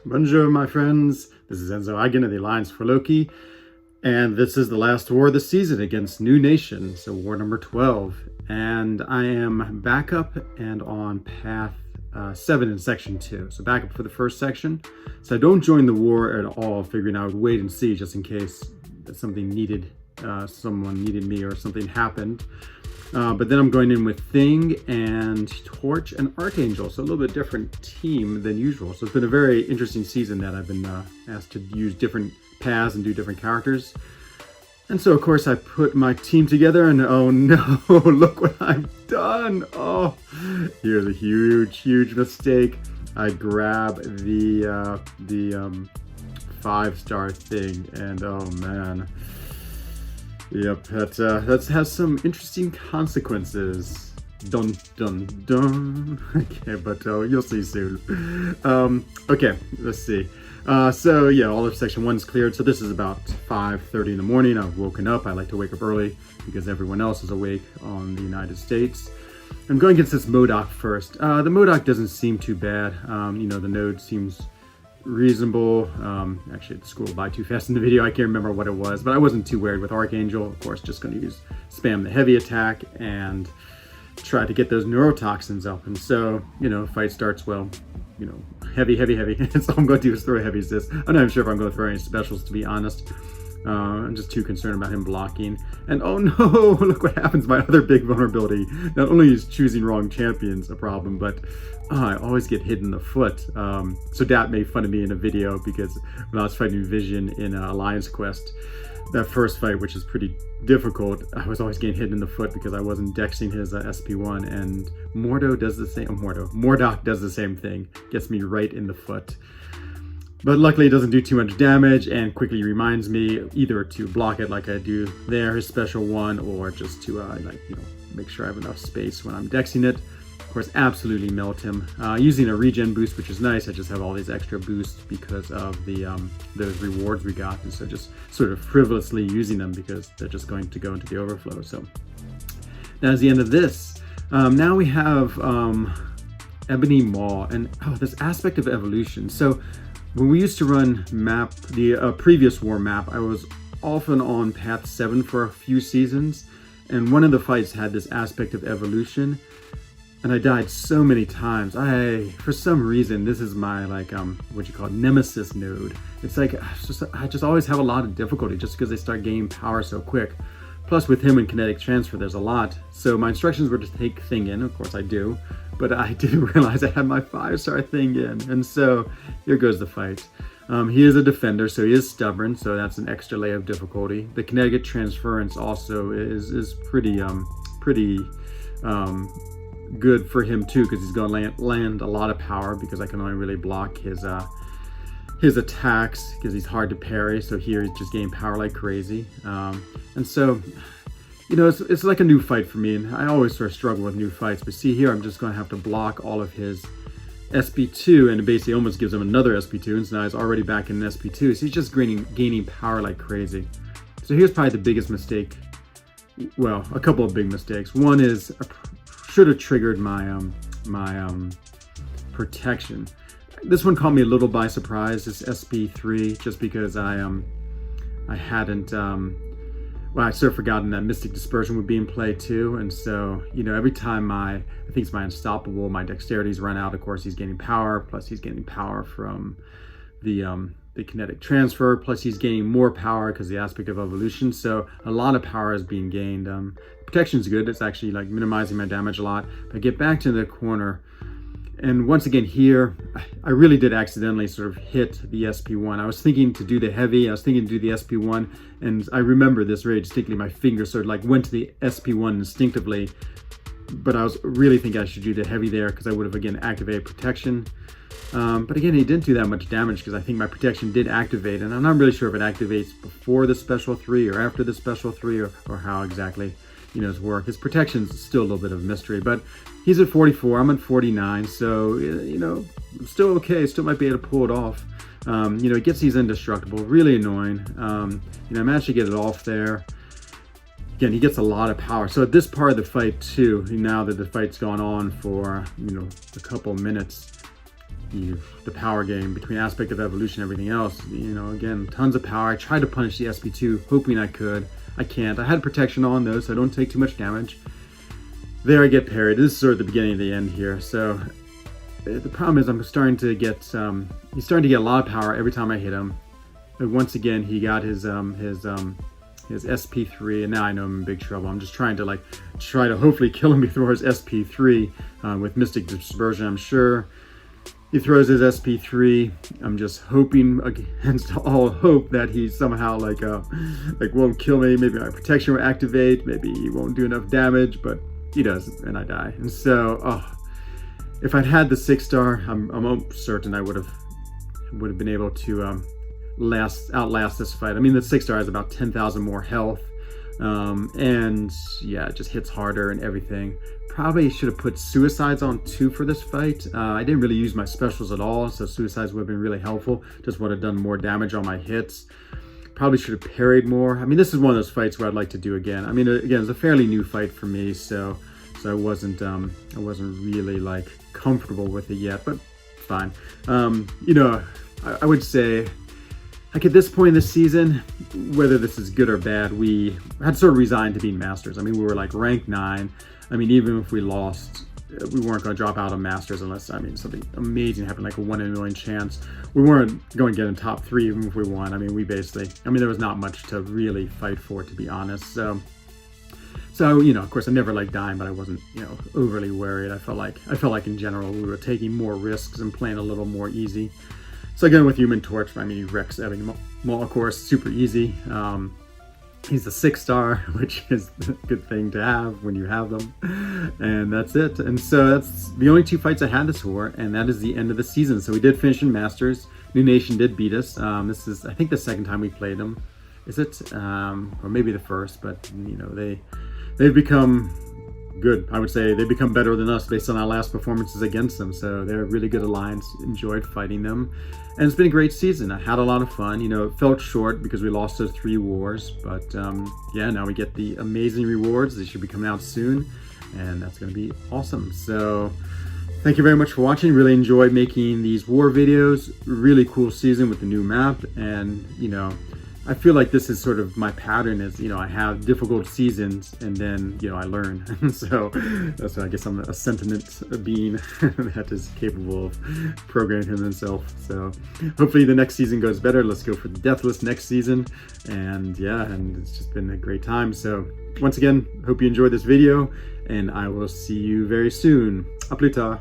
Bonjour, my friends. This is Enzo Eigen of the Alliance for Loki, and this is the last war of the season against New Nation, so war number 12. And I am back up and on path 7 in section 2. So back up for the first section. So I don't join the war at all, figuring I would wait and see just in case something needed, someone needed me or something happened. But then I'm going in with Thing and Torch and Archangel, so a little bit different team than usual. So it's been a very interesting season that I've been asked to use different paths and do different characters. And so, of course, I put my team together, and oh no, look what I've done. Oh, here's a huge mistake. I grab the 5-star Thing, and oh man. Yep, that has some interesting consequences. Dun dun dun. Okay, but you'll see soon. Okay, let's see. So yeah, all of section 1 is cleared. So this is about 5:30 in the morning. I've woken up. I like to wake up early because everyone else is awake on the United States. I'm going against this MODOK first. The MODOK doesn't seem too bad. The node seems reasonable. Actually, it scrolled by too fast in the video. I can't remember what it was, but I wasn't too worried with Archangel. Of course, just going to spam the heavy attack and try to get those neurotoxins up. And so, fight starts well. Heavy. So all I'm going to do is throw heavy assist. I'm not even sure if I'm going to throw any specials, to be honest. I'm just too concerned about him blocking. And oh no, look what happens. My other big vulnerability. Not only is choosing wrong champions a problem, but I always get hit in the foot. So Dat made fun of me in a video because when I was fighting Vision in Alliance Quest, that first fight, which is pretty difficult, I was always getting hit in the foot because I wasn't dexing his SP1, and Mordo does the same. Mordok does the same thing, gets me right in the foot. But luckily it doesn't do too much damage and quickly reminds me either to block it like I do there, his special one, or just to make sure I have enough space when I'm dexing it. Of course, absolutely melt him. Using a regen boost, which is nice. I just have all these extra boosts because of those rewards we got, and so just sort of frivolously using them because they're just going to go into the overflow. So that is the end of this. Now we have Ebony Maw and this aspect of evolution. So when we used to run the previous war map, I was often on path 7 for a few seasons, and one of the fights had this aspect of evolution. And I died so many times. For some reason, this is my nemesis node. It's like I just always have a lot of difficulty just because they start gaining power so quick. Plus with him and kinetic transfer, there's a lot. So my instructions were to take Thing in, of course I do, but I didn't realize I had my 5-star Thing in. And so here goes the fight. He is a defender, so he is stubborn, so that's an extra layer of difficulty. The kinetic transference also is pretty good for him too, because he's going to land a lot of power because I can only really block his attacks because he's hard to parry. So here he's just gaining power like crazy, and so it's like a new fight for me, and I always sort of struggle with new fights. But see here, I'm just going to have to block all of his SP2, and it basically almost gives him another SP2, and so now he's already back in SP2. So he's just gaining power like crazy. So here's probably the biggest mistake. Well, a couple of big mistakes. One is should have triggered my protection. This one caught me a little by surprise, this SP3, just because I hadn't I sort of forgotten that Mystic Dispersion would be in play too, and so every time I think it's my Unstoppable, my dexterity's run out. Of course, he's gaining power, plus he's gaining power from the kinetic transfer, plus he's gaining more power because the aspect of evolution. So a lot of power is being gained. Protection's good. It's actually minimizing my damage a lot. But I get back to the corner, and once again here, I really did accidentally sort of hit the SP1. I was thinking to do the heavy. I was thinking to do the SP1, and I remember this very distinctly. My finger sort of went to the SP1 instinctively, but I was really thinking I should do the heavy there because I would have again activated protection. But again, he didn't do that much damage because I think my protection did activate, and I'm not really sure if it activates before the special 3 or after the special 3 or how exactly his work. His protection's still a little bit of a mystery, but he's at 44, I'm at 49, so still okay, still might be able to pull it off. He gets these indestructible, really annoying. I managed to get it off there. Again, he gets a lot of power. So at this part of the fight too, now that the fight's gone on for a couple minutes, the power game between aspect of evolution and everything else. You know, again, tons of power. I tried to punish the SP2, hoping I could. I can't. I had protection on though, so I don't take too much damage. There I get parried. This is sort of the beginning of the end here. So the problem is I'm starting to get he's starting to get a lot of power every time I hit him. And once again, he got his SP3, and now I know I'm in big trouble. I'm just trying to hopefully kill him before his SP3 with Mystic Dispersion. I'm sure he throws his SP3. I'm just hoping against all hope that he somehow won't kill me. Maybe my protection will activate. Maybe he won't do enough damage, but he does, and I die. And so, if I'd had the 6-star, I'm almost certain I would have been able to outlast this fight. I mean, the 6-star has about 10,000 more health, and yeah, it just hits harder and everything. Probably should have put suicides on too for this fight. I didn't really use my specials at all, so suicides would have been really helpful. Just would have done more damage on my hits. Probably should have parried more. I mean, this is one of those fights where I'd like to do again. I mean, again, it's a fairly new fight for me, so I wasn't really like comfortable with it yet, but fine. You know, I would say, like at this point in the season, whether this is good or bad, we had sort of resigned to being Masters. I mean, we were like rank 9. I mean, even if we lost, we weren't going to drop out of Masters unless, I mean, something amazing happened, like a 1 in a million chance. We weren't going to get in top 3 even if we won. I mean, there was not much to really fight for, to be honest. So, you know, of course, I never liked dying, but I wasn't, you know, overly worried. I felt like in general we were taking more risks and playing a little more easy. So again, with Human Torch, I mean, Rex Ebbing Maul, of course, super easy. He's a 6-star, which is a good thing to have when you have them. And that's it. And so that's the only 2 fights I had this for, and that is the end of the season. So we did finish in Masters. New Nation did beat us. This is, I think, the second time we played them. Is it? Or maybe the first, but, you know, they've become good. I would say they've become better than us based on our last performances against them. So they're a really good alliance. Enjoyed fighting them. And it's been a great season. I had a lot of fun. You know, it felt short because we lost those 3 wars. But yeah, now we get the amazing rewards. They should be coming out soon. And that's going to be awesome. So thank you very much for watching. Really enjoyed making these war videos. Really cool season with the new map. And, you know, I feel like this is sort of my pattern is, you know, I have difficult seasons and then, you know, I learn. So that's why I guess I'm a sentiment being that is capable of programming himself. So hopefully the next season goes better. Let's go for the Deathless next season. And yeah, and it's just been a great time. So once again, hope you enjoyed this video and I will see you very soon. A plus tard.